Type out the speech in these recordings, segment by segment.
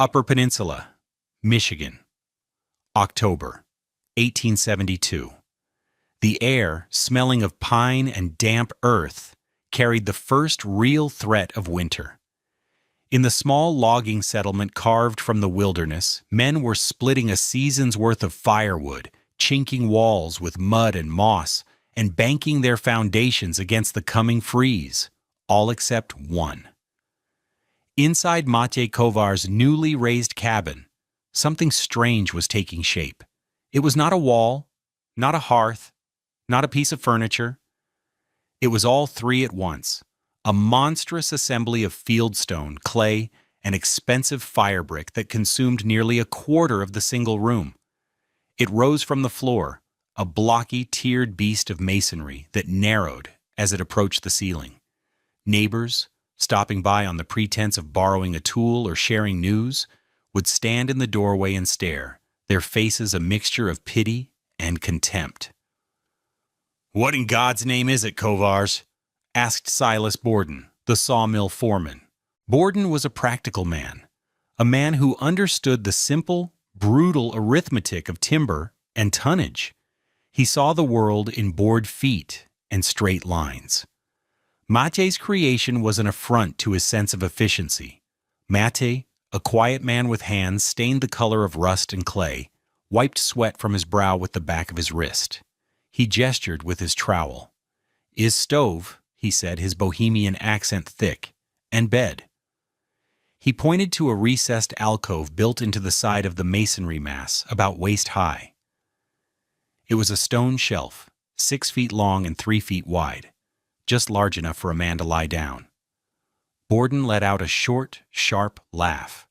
Upper Peninsula, Michigan, October, 1872. The air, smelling of pine and damp earth, carried the first real threat of winter. In the small logging settlement carved from the wilderness, men were splitting a season's worth of firewood, chinking walls with mud and moss, and banking their foundations against the coming freeze, all except one. Inside Maciej Kowar's newly raised cabin, something strange was taking shape. It was not a wall, not a hearth, not a piece of furniture. It was all three at once, a monstrous assembly of fieldstone, clay, and expensive fire brick that consumed nearly a quarter of the single room. It rose from the floor, a blocky, tiered beast of masonry that narrowed as it approached the ceiling. Neighbors, stopping by on the pretense of borrowing a tool or sharing news, would stand in the doorway and stare, their faces a mixture of pity and contempt. "What in God's name is it, Kovars?" asked Silas Borden, the sawmill foreman. Borden was a practical man, a man who understood the simple, brutal arithmetic of timber and tonnage. He saw the world in board feet and straight lines. Matej's creation was an affront to his sense of efficiency. Matej, a quiet man with hands stained the color of rust and clay, wiped sweat from his brow with the back of his wrist. He gestured with his trowel. "Is stove," he said, his Bohemian accent thick, "and bed." He pointed to a recessed alcove built into the side of the masonry mass, about waist high. It was a stone shelf, 6 feet long and 3 feet wide, just large enough for a man to lie down. Borden let out a short, sharp laugh.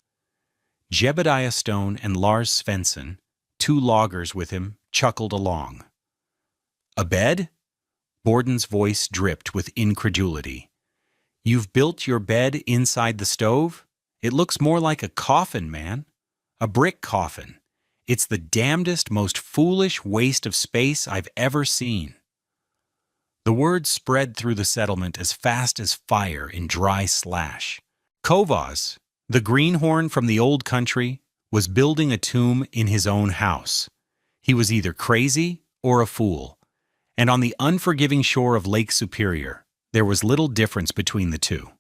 Jebediah Stone and Lars Svensson, 2 loggers with him, chuckled along. "A bed?" Borden's voice dripped with incredulity. "You've built your bed inside the stove? It looks more like a coffin, man. A brick coffin. It's the damnedest, most foolish waste of space I've ever seen." The word spread through the settlement as fast as fire in dry slash. Kovas, the greenhorn from the old country, was building a tomb in his own house. He was either crazy or a fool, and on the unforgiving shore of Lake Superior, there was little difference between the two.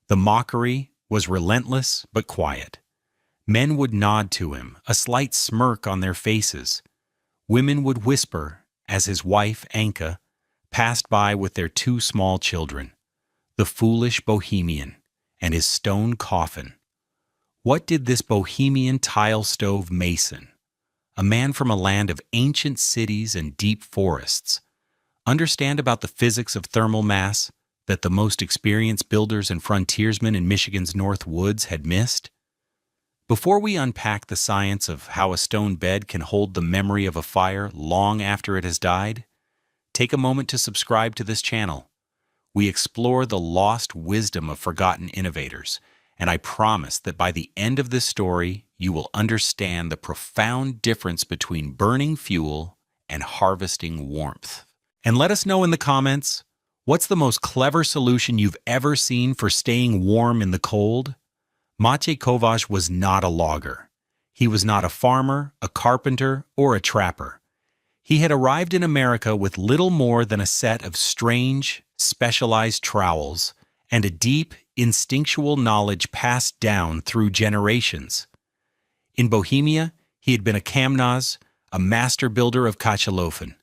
The mockery was relentless but quiet. Men would nod to him, a slight smirk on their faces. Women would whisper as his wife, Anka, passed by with their 2 small children, the foolish Bohemian and his stone coffin. What did this Bohemian tile stove mason, a man from a land of ancient cities and deep forests, understand about the physics of thermal mass that the most experienced builders and frontiersmen in Michigan's North Woods had missed? Before we unpack the science of how a stone bed can hold the memory of a fire long after it has died, take a moment to subscribe to this channel. We explore the lost wisdom of forgotten innovators, and I promise that by the end of this story, you will understand the profound difference between burning fuel and harvesting warmth. And let us know in the comments, what's the most clever solution you've ever seen for staying warm in the cold? Maciej Kowarz was not a logger. He was not a farmer, a carpenter, or a trapper. He had arrived in America with little more than a set of strange, specialized trowels and a deep, instinctual knowledge passed down through generations. In Bohemia, he had been a kamnaz, a master builder of kachalofen,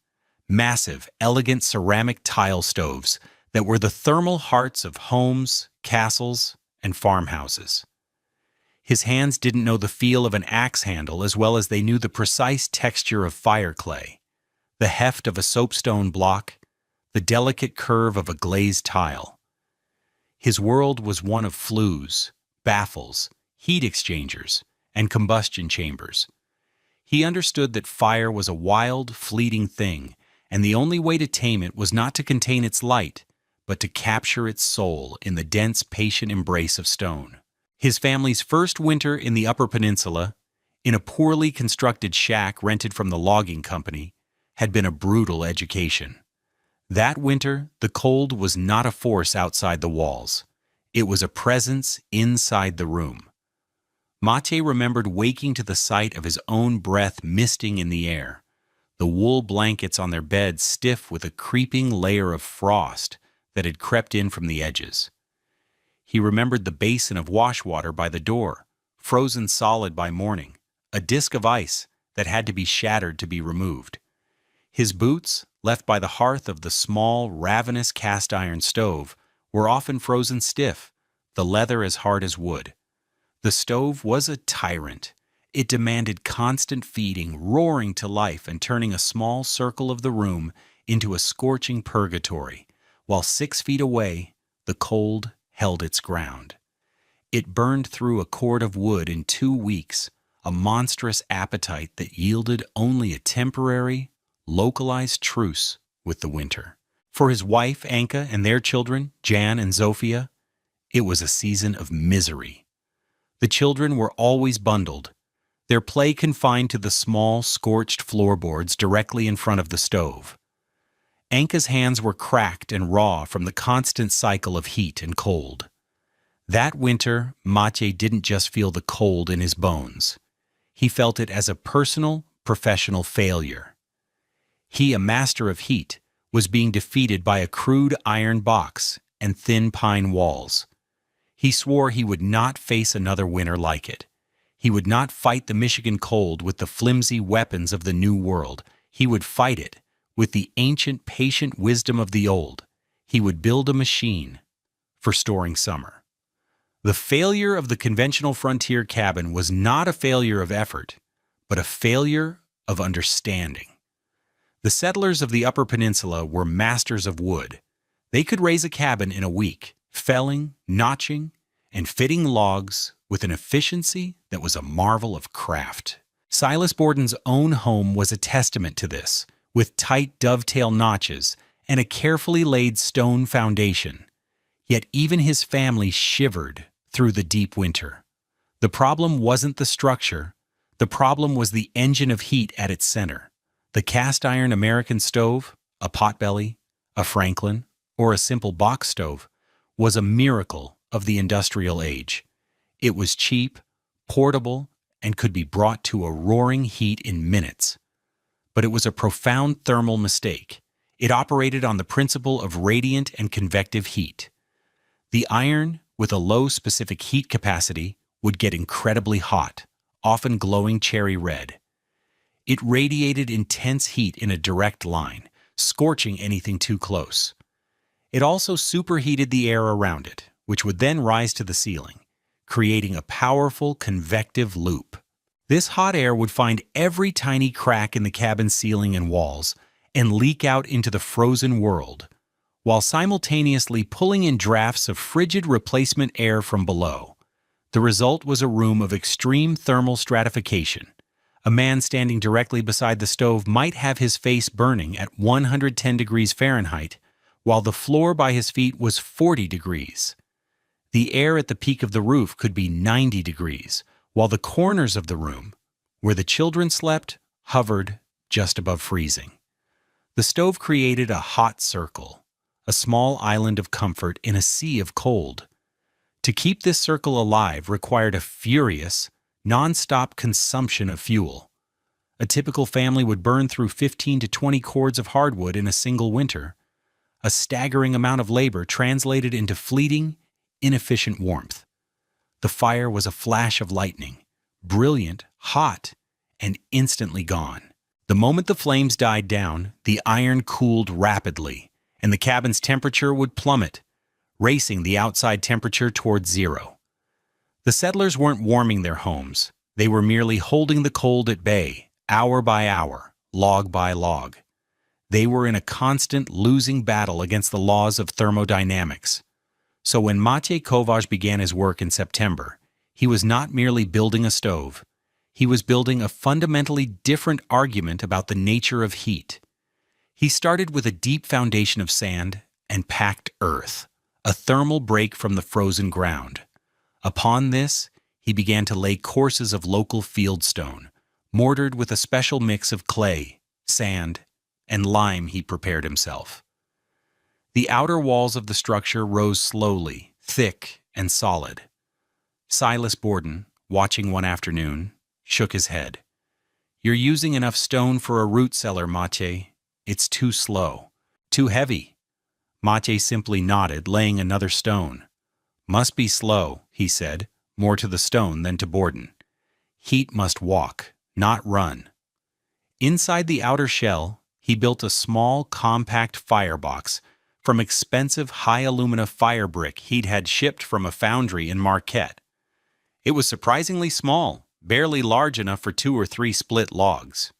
massive, elegant ceramic tile stoves that were the thermal hearts of homes, castles, and farmhouses. His hands didn't know the feel of an axe handle as well as they knew the precise texture of fire clay, the heft of a soapstone block, the delicate curve of a glazed tile. His world was one of flues, baffles, heat exchangers, and combustion chambers. He understood that fire was a wild, fleeting thing, and the only way to tame it was not to contain its light, but to capture its soul in the dense, patient embrace of stone. His family's first winter in the Upper Peninsula, in a poorly constructed shack rented from the logging company, had been a brutal education. That winter, the cold was not a force outside the walls. It was a presence inside the room. Mate remembered waking to the sight of his own breath misting in the air, the wool blankets on their bed stiff with a creeping layer of frost that had crept in from the edges. He remembered the basin of wash water by the door, frozen solid by morning, a disk of ice that had to be shattered to be removed. His boots, left by the hearth of the small, ravenous cast-iron stove, were often frozen stiff, the leather as hard as wood. The stove was a tyrant. It demanded constant feeding, roaring to life and turning a small circle of the room into a scorching purgatory, while 6 feet away, the cold held its ground. It burned through a cord of wood in 2 weeks, a monstrous appetite that yielded only a temporary, localized truce with the winter. For his wife, Anka, and their children, Jan and Zofia, it was a season of misery. The children were always bundled, their play confined to the small, scorched floorboards directly in front of the stove. Anka's hands were cracked and raw from the constant cycle of heat and cold. That winter, Mate didn't just feel the cold in his bones. He felt it as a personal, professional failure. He, a master of heat, was being defeated by a crude iron box and thin pine walls. He swore he would not face another winter like it. He would not fight the Michigan cold with the flimsy weapons of the New World. He would fight it with the ancient, patient wisdom of the old. He would build a machine for storing summer. The failure of the conventional frontier cabin was not a failure of effort, but a failure of understanding. The settlers of the Upper Peninsula were masters of wood. They could raise a cabin in a week, felling, notching, and fitting logs with an efficiency that was a marvel of craft. Silas Borden's own home was a testament to this, with tight dovetail notches and a carefully laid stone foundation. Yet even his family shivered through the deep winter. The problem wasn't the structure. The problem was the engine of heat at its center. The cast-iron American stove, a potbelly, a Franklin, or a simple box stove, was a miracle of the industrial age. It was cheap, portable, and could be brought to a roaring heat in minutes. But it was a profound thermal mistake. It operated on the principle of radiant and convective heat. The iron, with a low specific heat capacity, would get incredibly hot, often glowing cherry red. It radiated intense heat in a direct line, scorching anything too close. It also superheated the air around it, which would then rise to the ceiling, creating a powerful convective loop. This hot air would find every tiny crack in the cabin's ceiling and walls and leak out into the frozen world, while simultaneously pulling in drafts of frigid replacement air from below. The result was a room of extreme thermal stratification. A man standing directly beside the stove might have his face burning at 110 degrees Fahrenheit, while the floor by his feet was 40 degrees. The air at the peak of the roof could be 90 degrees, while the corners of the room, where the children slept, hovered just above freezing. The stove created a hot circle, a small island of comfort in a sea of cold. To keep this circle alive required a furious, non-stop consumption of fuel. A typical family would burn through 15 to 20 cords of hardwood in a single winter. A staggering amount of labor translated into fleeting, inefficient warmth. The fire was a flash of lightning, brilliant, hot, and instantly gone. The moment the flames died down, the iron cooled rapidly, and the cabin's temperature would plummet, racing the outside temperature towards zero. The settlers weren't warming their homes. They were merely holding the cold at bay, hour by hour, log by log. They were in a constant losing battle against the laws of thermodynamics. So when Mate Kovács began his work in September, he was not merely building a stove. He was building a fundamentally different argument about the nature of heat. He started with a deep foundation of sand and packed earth, a thermal break from the frozen ground. Upon this, he began to lay courses of local fieldstone, mortared with a special mix of clay, sand, and lime he prepared himself. The outer walls of the structure rose slowly, thick and solid. Silas Borden, watching one afternoon, shook his head. "You're using enough stone for a root cellar, Maciej. It's too slow. Too heavy." Maciej simply nodded, laying another stone. "Must be slow," he said, more to the stone than to Borden. "Heat must walk, not run." Inside the outer shell, he built a small, compact firebox from expensive high-alumina fire brick he'd had shipped from a foundry in Marquette. It was surprisingly small, barely large enough for 2 or 3 split logs.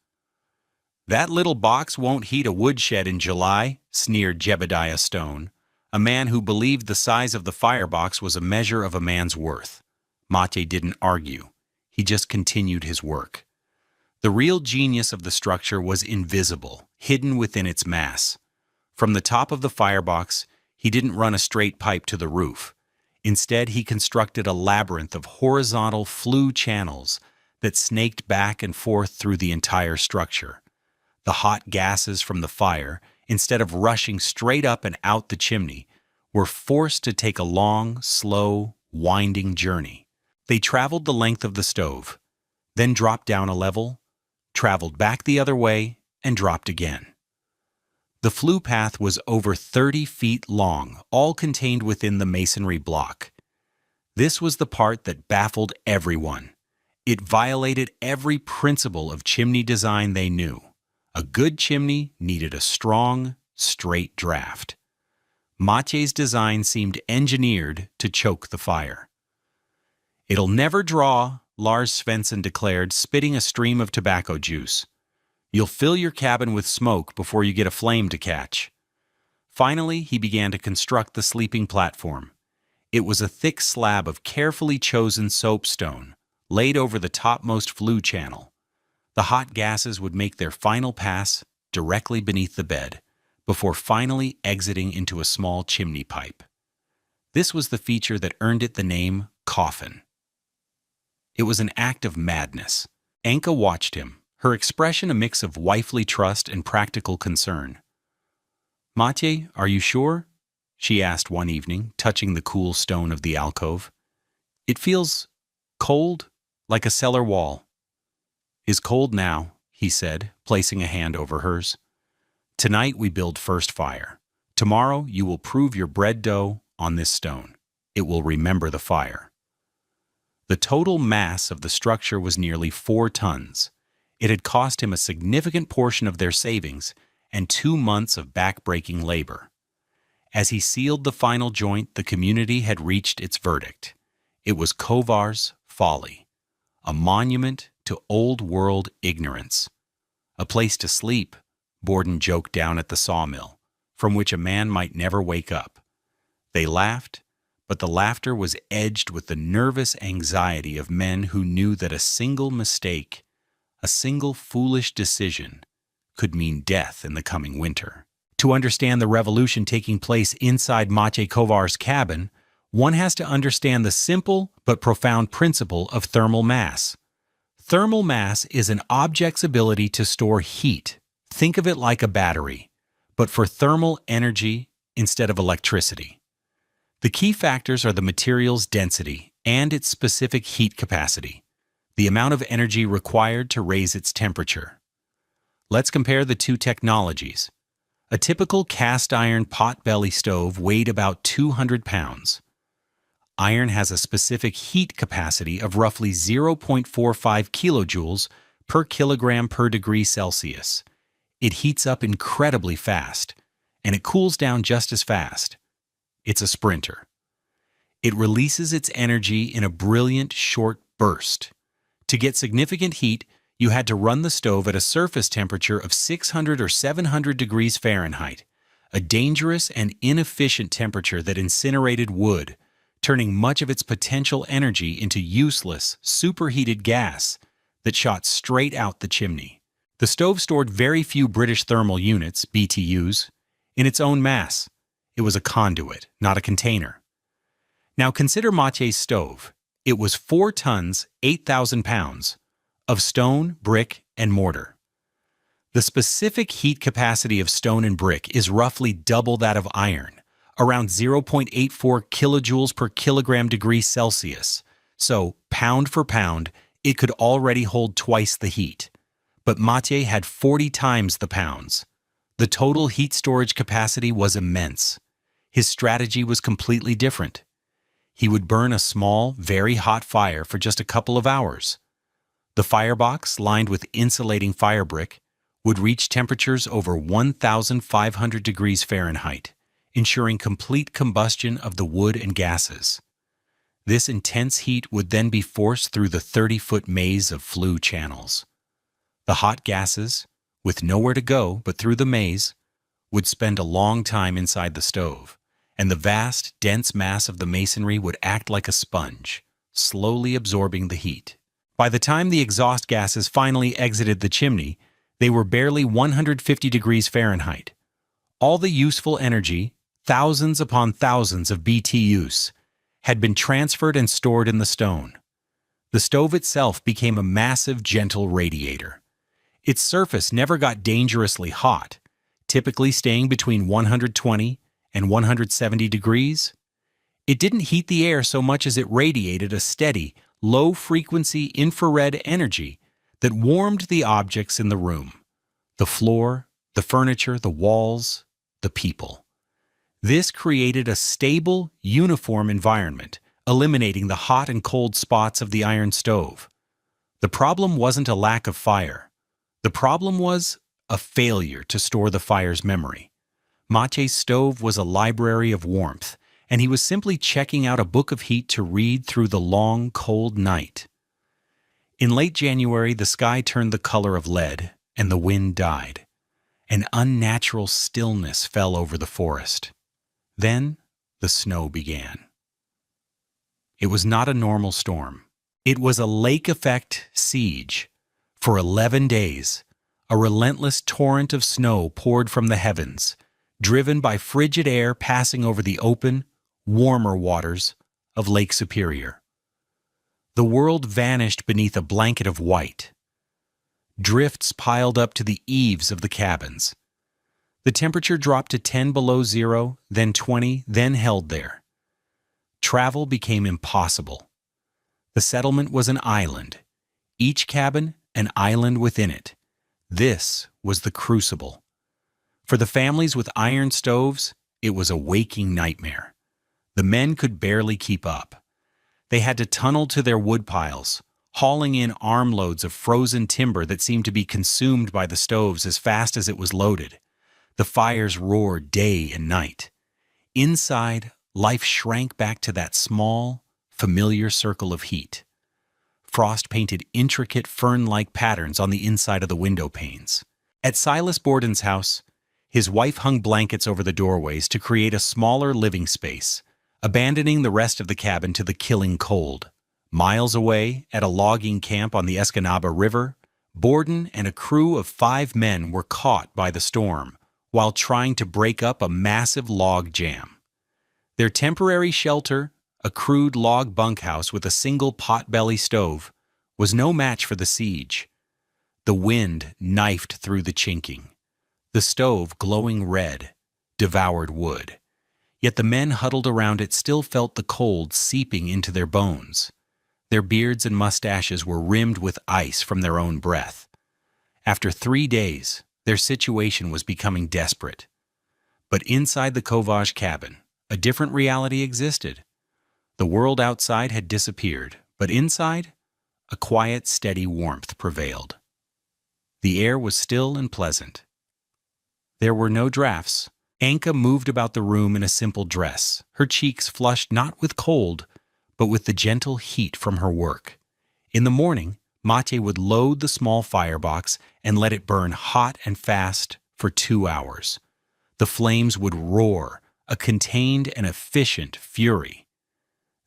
"That little box won't heat a woodshed in July," sneered Jebediah Stone, a man who believed the size of the firebox was a measure of a man's worth. Maciej didn't argue. He just continued his work. The real genius of the structure was invisible, hidden within its mass. From the top of the firebox, he didn't run a straight pipe to the roof. Instead, he constructed a labyrinth of horizontal flue channels that snaked back and forth through the entire structure. The hot gases from the fire, instead of rushing straight up and out the chimney, were forced to take a long, slow, winding journey. They traveled the length of the stove, then dropped down a level, traveled back the other way, and dropped again. The flue path was over 30 feet long, all contained within the masonry block. This was the part that baffled everyone. It violated every principle of chimney design they knew. A good chimney needed a strong, straight draft. Maciej's design seemed engineered to choke the fire. "It'll never draw," Lars Svensson declared, spitting a stream of tobacco juice. "You'll fill your cabin with smoke before you get a flame to catch." Finally, he began to construct the sleeping platform. It was a thick slab of carefully chosen soapstone, laid over the topmost flue channel. The hot gases would make their final pass directly beneath the bed, before finally exiting into a small chimney pipe. This was the feature that earned it the name Coffin. It was an act of madness. Anka watched him, her expression a mix of wifely trust and practical concern. "Maciej, are you sure?" she asked one evening, touching the cool stone of the alcove. "It feels cold, like a cellar wall." "Is cold now," he said, placing a hand over hers. "Tonight we build first fire. Tomorrow you will prove your bread dough on this stone. It will remember the fire." The total mass of the structure was nearly 4 tons. It had cost him a significant portion of their savings and 2 months of back-breaking labor. As he sealed the final joint, the community had reached its verdict. It was Kovar's folly, a monument to old-world ignorance. A place to sleep, Borden joked down at the sawmill, from which a man might never wake up. They laughed, but the laughter was edged with the nervous anxiety of men who knew that a single mistake, a single foolish decision, could mean death in the coming winter. To understand the revolution taking place inside Maciej Kovar's cabin, one has to understand the simple but profound principle of thermal mass. Thermal mass is an object's ability to store heat. Think of it like a battery, but for thermal energy instead of electricity. The key factors are the material's density and its specific heat capacity, the amount of energy required to raise its temperature. Let's compare the two technologies. A typical cast-iron pot-belly stove weighed about 200 pounds. Iron has a specific heat capacity of roughly 0.45 kilojoules per kilogram per degree Celsius. It heats up incredibly fast, and it cools down just as fast. It's a sprinter. It releases its energy in a brilliant, short burst. To get significant heat, you had to run the stove at a surface temperature of 600 or 700 degrees Fahrenheit, a dangerous and inefficient temperature that incinerated wood, turning much of its potential energy into useless, superheated gas that shot straight out the chimney. The stove stored very few British thermal units, BTUs, in its own mass. It was a conduit, not a container. Now consider Maciej's stove. It was 4 tons, 8,000 pounds, of stone, brick, and mortar. The specific heat capacity of stone and brick is roughly double that of iron, around 0.84 kilojoules per kilogram degree Celsius, So, pound for pound, it could already hold twice the heat. But Mathieu had 40 times the pounds. The total heat storage capacity was immense. His strategy was completely different. He would burn a small, very hot fire for just a couple of hours. The firebox, lined with insulating fire brick, would reach temperatures over 1,500 degrees Fahrenheit, ensuring complete combustion of the wood and gases. This intense heat would then be forced through the 30-foot maze of flue channels. The hot gases, with nowhere to go but through the maze, would spend a long time inside the stove, and the vast, dense mass of the masonry would act like a sponge, slowly absorbing the heat. By the time the exhaust gases finally exited the chimney, they were barely 150 degrees Fahrenheit. All the useful energy, thousands upon thousands of BTUs, had been transferred and stored in the stone. The stove itself became a massive, gentle radiator. Its surface never got dangerously hot, typically staying between 120 and 170 degrees. It didn't heat the air so much as it radiated a steady, low-frequency infrared energy that warmed the objects in the room: the floor, the furniture, the walls, the people. This created a stable, uniform environment, eliminating the hot and cold spots of the iron stove. The problem wasn't a lack of fire. The problem was a failure to store the fire's memory. Mathieu's stove was a library of warmth, and he was simply checking out a book of heat to read through the long, cold night. In late January, the sky turned the color of lead, and the wind died. An unnatural stillness fell over the forest. Then the snow began. It was not a normal storm. It was a lake-effect siege. For 11 days, a relentless torrent of snow poured from the heavens, driven by frigid air passing over the open, warmer waters of Lake Superior. The world vanished beneath a blanket of white. Drifts piled up to the eaves of the cabins. The temperature dropped to 10 below zero, then 20, then held there. Travel became impossible. The settlement was an island, each cabin an island within it. This was the crucible. For the families with iron stoves, it was a waking nightmare. The men could barely keep up. They had to tunnel to their wood piles, hauling in armloads of frozen timber that seemed to be consumed by the stoves as fast as it was loaded. The fires roared day and night. Inside, life shrank back to that small, familiar circle of heat. Frost painted intricate fern-like patterns on the inside of the window panes. At Silas Borden's house, his wife hung blankets over the doorways to create a smaller living space, abandoning the rest of the cabin to the killing cold. Miles away, at a logging camp on the Escanaba River, Borden and a crew of 5 men were caught by the storm while trying to break up a massive log jam. Their temporary shelter, a crude log bunkhouse with a single potbelly stove, was no match for the siege. The wind knifed through the chinking. The stove, glowing red, devoured wood. Yet the men huddled around it still felt the cold seeping into their bones. Their beards and mustaches were rimmed with ice from their own breath. After 3 days, their situation was becoming desperate. But inside the Covage cabin, a different reality existed. The world outside had disappeared, but inside, a quiet, steady warmth prevailed. The air was still and pleasant. There were no drafts. Anka moved about the room in a simple dress, her cheeks flushed not with cold, but with the gentle heat from her work. In the morning, Mathieu would load the small firebox and let it burn hot and fast for 2 hours. The flames would roar, a contained and efficient fury.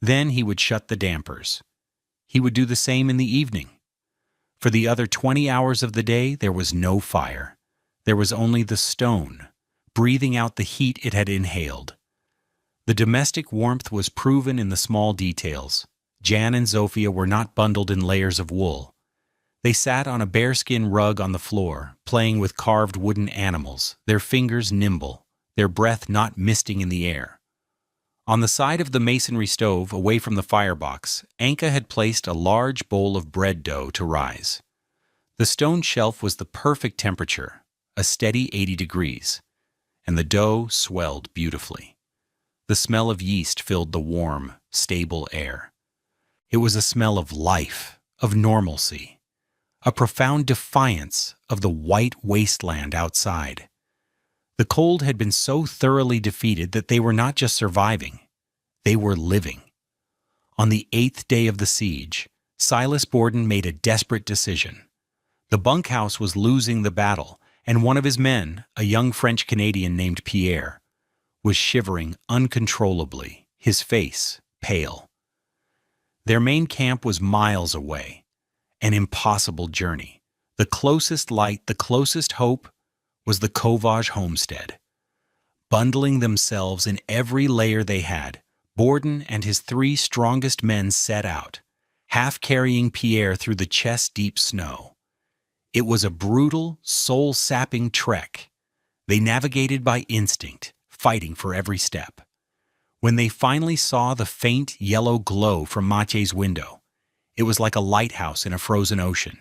Then he would shut the dampers. He would do the same in the evening. For the other 20 hours of the day, there was no fire. There was only the stone, breathing out the heat it had inhaled. The domestic warmth was proven in the small details. Jan and Zofia were not bundled in layers of wool. They sat on a bearskin rug on the floor, playing with carved wooden animals, their fingers nimble, their breath not misting in the air. On the side of the masonry stove, away from the firebox, Anka had placed a large bowl of bread dough to rise. The stone shelf was the perfect temperature, a steady 80 degrees, and the dough swelled beautifully. The smell of yeast filled the warm, stable air. It was a smell of life, of normalcy, a profound defiance of the white wasteland outside. The cold had been so thoroughly defeated that they were not just surviving, they were living. On the 8th day of the siege, Silas Borden made a desperate decision. The bunkhouse was losing the battle, and one of his men, a young French-Canadian named Pierre, was shivering uncontrollably, his face pale. Their main camp was miles away, an impossible journey. The closest light, the closest hope, was the Covage homestead. Bundling themselves in every layer they had, Borden and his 3 strongest men set out, half carrying Pierre through the chest-deep snow. It was a brutal, soul-sapping trek. They navigated by instinct, fighting for every step. When they finally saw the faint yellow glow from Mathieu's window, it was like a lighthouse in a frozen ocean.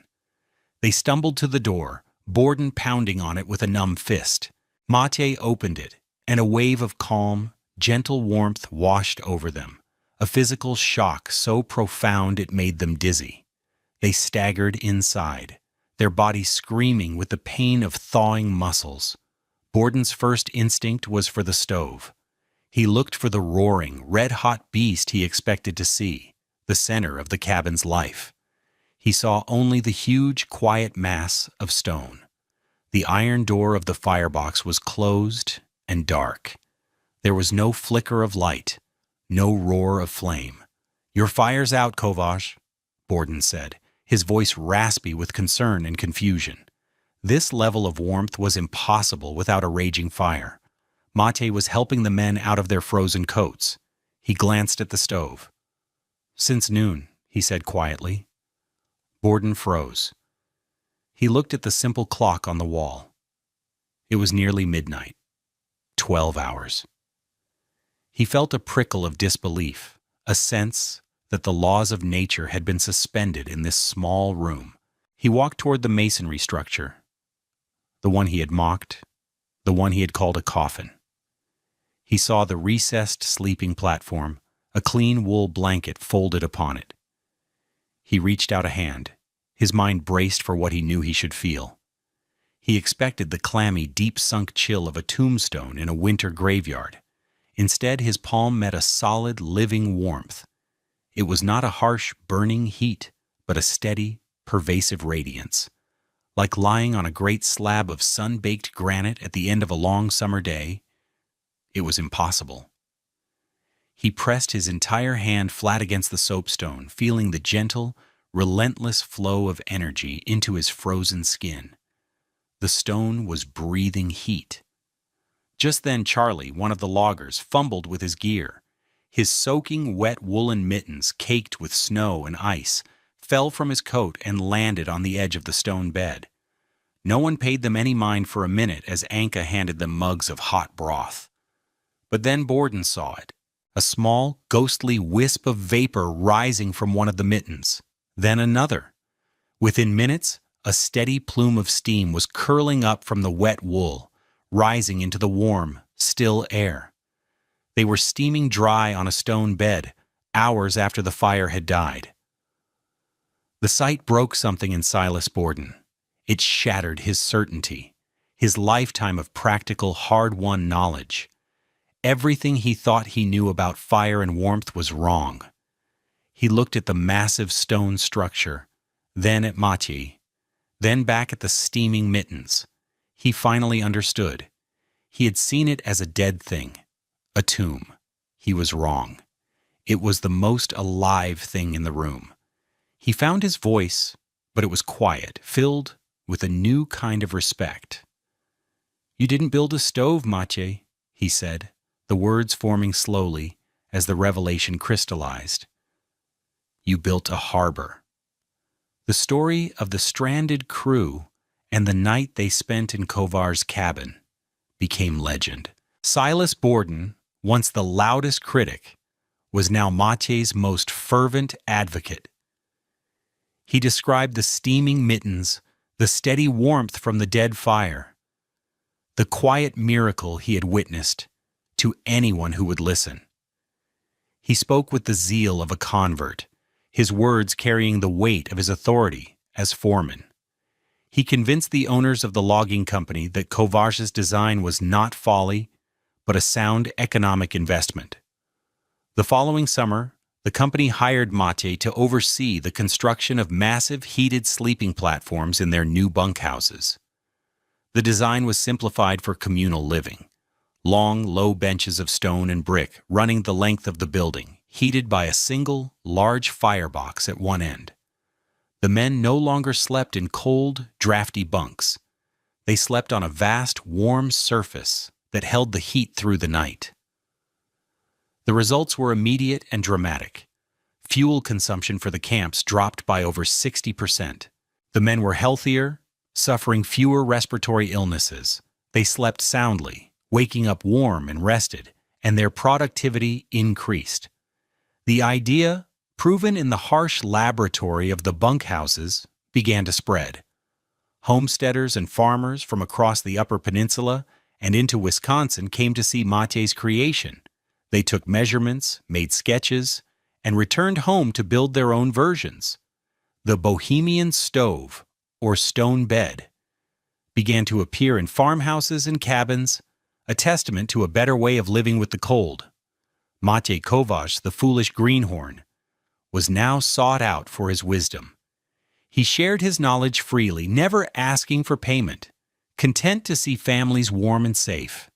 They stumbled to the door, Borden pounding on it with a numb fist. Mathieu opened it, and a wave of calm, gentle warmth washed over them, a physical shock so profound it made them dizzy. They staggered inside, their bodies screaming with the pain of thawing muscles. Borden's first instinct was for the stove. He looked for the roaring, red-hot beast he expected to see, the center of the cabin's life. He saw only the huge, quiet mass of stone. The iron door of the firebox was closed and dark. There was no flicker of light, no roar of flame. "Your fire's out, Covage," Borden said, his voice raspy with concern and confusion. This level of warmth was impossible without a raging fire. Mathieu was helping the men out of their frozen coats. He glanced at the stove. "Since noon," he said quietly. Borden froze. He looked at the simple clock on the wall. It was nearly midnight. 12 hours. He felt a prickle of disbelief, a sense that the laws of nature had been suspended in this small room. He walked toward the masonry structure, the one he had mocked, the one he had called a coffin. He saw the recessed sleeping platform, a clean wool blanket folded upon it. He reached out a hand. His mind braced for what he knew he should feel. He expected the clammy, deep-sunk chill of a tombstone in a winter graveyard. Instead, his palm met a solid, living warmth. It was not a harsh, burning heat, but a steady, pervasive radiance. Like lying on a great slab of sun-baked granite at the end of a long summer day, it was impossible. He pressed his entire hand flat against the soapstone, feeling the gentle, relentless flow of energy into his frozen skin. The stone was breathing heat. Just then Charlie, one of the loggers, fumbled with his gear. His soaking wet woolen mittens, caked with snow and ice, fell from his coat and landed on the edge of the stone bed. No one paid them any mind for a minute as Anka handed them mugs of hot broth. But then Borden saw it, a small, ghostly wisp of vapor rising from one of the mittens. Then another. Within minutes, a steady plume of steam was curling up from the wet wool, rising into the warm, still air. They were steaming dry on a stone bed, hours after the fire had died. The sight broke something in Silas Borden. It shattered his certainty, his lifetime of practical, hard-won knowledge. Everything he thought he knew about fire and warmth was wrong. He looked at the massive stone structure, then at Mathieu, then back at the steaming mittens. He finally understood. He had seen it as a dead thing, a tomb. He was wrong. It was the most alive thing in the room. He found his voice, but it was quiet, filled with a new kind of respect. "You didn't build a stove, Mathieu," he said, the words forming slowly as the revelation crystallized. "You built a harbor." The story of the stranded crew and the night they spent in Kovar's cabin became legend. Silas Borden once the loudest critic, was now Matej's most fervent advocate. He described the steaming mittens, the steady warmth from the dead fire, the quiet miracle he had witnessed, to anyone who would listen. He spoke with the zeal of a convert, his words carrying the weight of his authority as foreman. He convinced the owners of the logging company that Kovach's design was not folly, but a sound economic investment. The following summer, the company hired Matej to oversee the construction of massive heated sleeping platforms in their new bunkhouses. The design was simplified for communal living. Long, low benches of stone and brick running the length of the building, heated by a single, large firebox at one end. The men no longer slept in cold, drafty bunks. They slept on a vast, warm surface that held the heat through the night. The results were immediate and dramatic. Fuel consumption for the camps dropped by over 60%. The men were healthier, suffering fewer respiratory illnesses. They slept soundly, waking up warm and rested, and their productivity increased. The idea, proven in the harsh laboratory of the bunkhouses, began to spread. Homesteaders and farmers from across the Upper Peninsula and into Wisconsin came to see Matej's creation. They took measurements, made sketches, and returned home to build their own versions. The Bohemian stove, or stone bed, began to appear in farmhouses and cabins, a testament to a better way of living with the cold. Matej Kovach, the foolish greenhorn, was now sought out for his wisdom. He shared his knowledge freely, never asking for payment, content to see families warm and safe.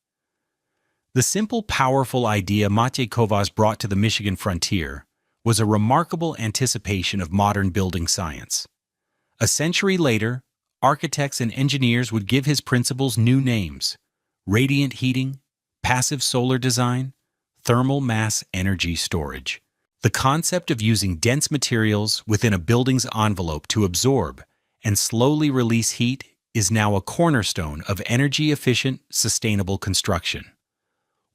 The simple, powerful idea Matej Kovach brought to the Michigan frontier was a remarkable anticipation of modern building science. A century later, architects and engineers would give his principles new names: radiant heating, passive solar design, thermal mass energy storage. The concept of using dense materials within a building's envelope to absorb and slowly release heat is now a cornerstone of energy-efficient, sustainable construction.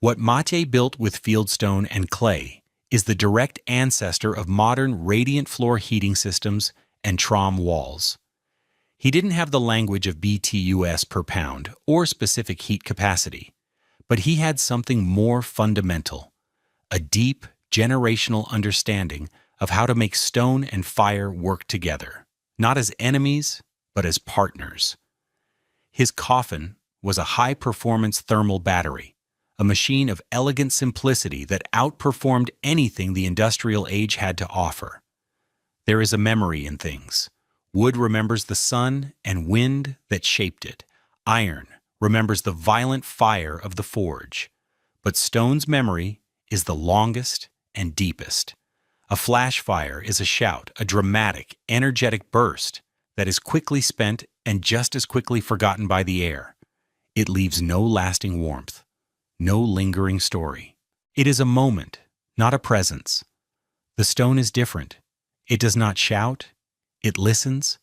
What Matej built with fieldstone and clay is the direct ancestor of modern radiant floor heating systems and tram walls. He didn't have the language of BTUs per pound or specific heat capacity, but he had something more fundamental: a deep, generational understanding of how to make stone and fire work together, not as enemies, but as partners. His Coffin was a high-performance thermal battery, a machine of elegant simplicity that outperformed anything the industrial age had to offer. There is a memory in things. Wood remembers the sun and wind that shaped it. Iron remembers the violent fire of the forge. But stone's memory is the longest and deepest. A flash fire is a shout, a dramatic, energetic burst that is quickly spent and just as quickly forgotten by the air. It leaves no lasting warmth, no lingering story. It is a moment, not a presence. The stone is different. It does not shout. It listens.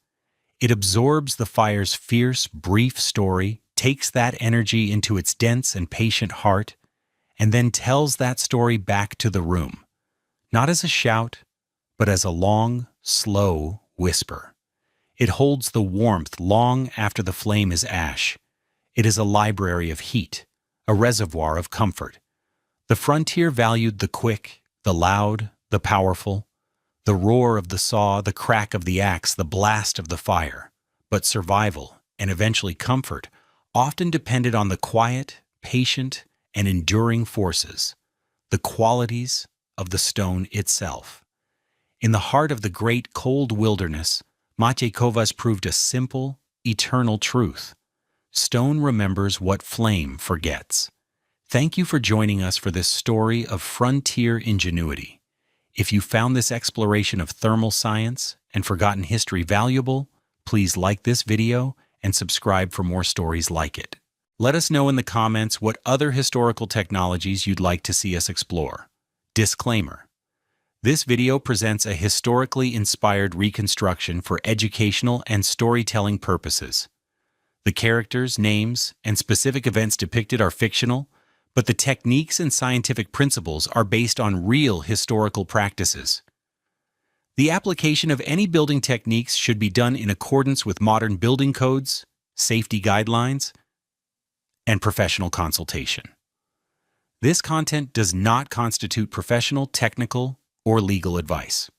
It absorbs the fire's fierce, brief story, takes that energy into its dense and patient heart, and then tells that story back to the room, not as a shout, but as a long, slow whisper. It holds the warmth long after the flame is ash. It is a library of heat, a reservoir of comfort. The frontier valued the quick, the loud, the powerful, the roar of the saw, the crack of the axe, the blast of the fire. But survival, and eventually comfort, often depended on the quiet, patient, and enduring forces, the qualities of the stone itself. In the heart of the great cold wilderness, Matej Kovach proved a simple, eternal truth. Stone remembers what flame forgets. Thank you for joining us for this story of frontier ingenuity. If you found this exploration of thermal science and forgotten history valuable, please like this video and subscribe for more stories like it. Let us know in the comments what other historical technologies you'd like to see us explore. Disclaimer: this video presents a historically inspired reconstruction for educational and storytelling purposes. The characters, names, and specific events depicted are fictional, but the techniques and scientific principles are based on real historical practices. The application of any building techniques should be done in accordance with modern building codes, safety guidelines, and professional consultation. This content does not constitute professional, technical, or legal advice.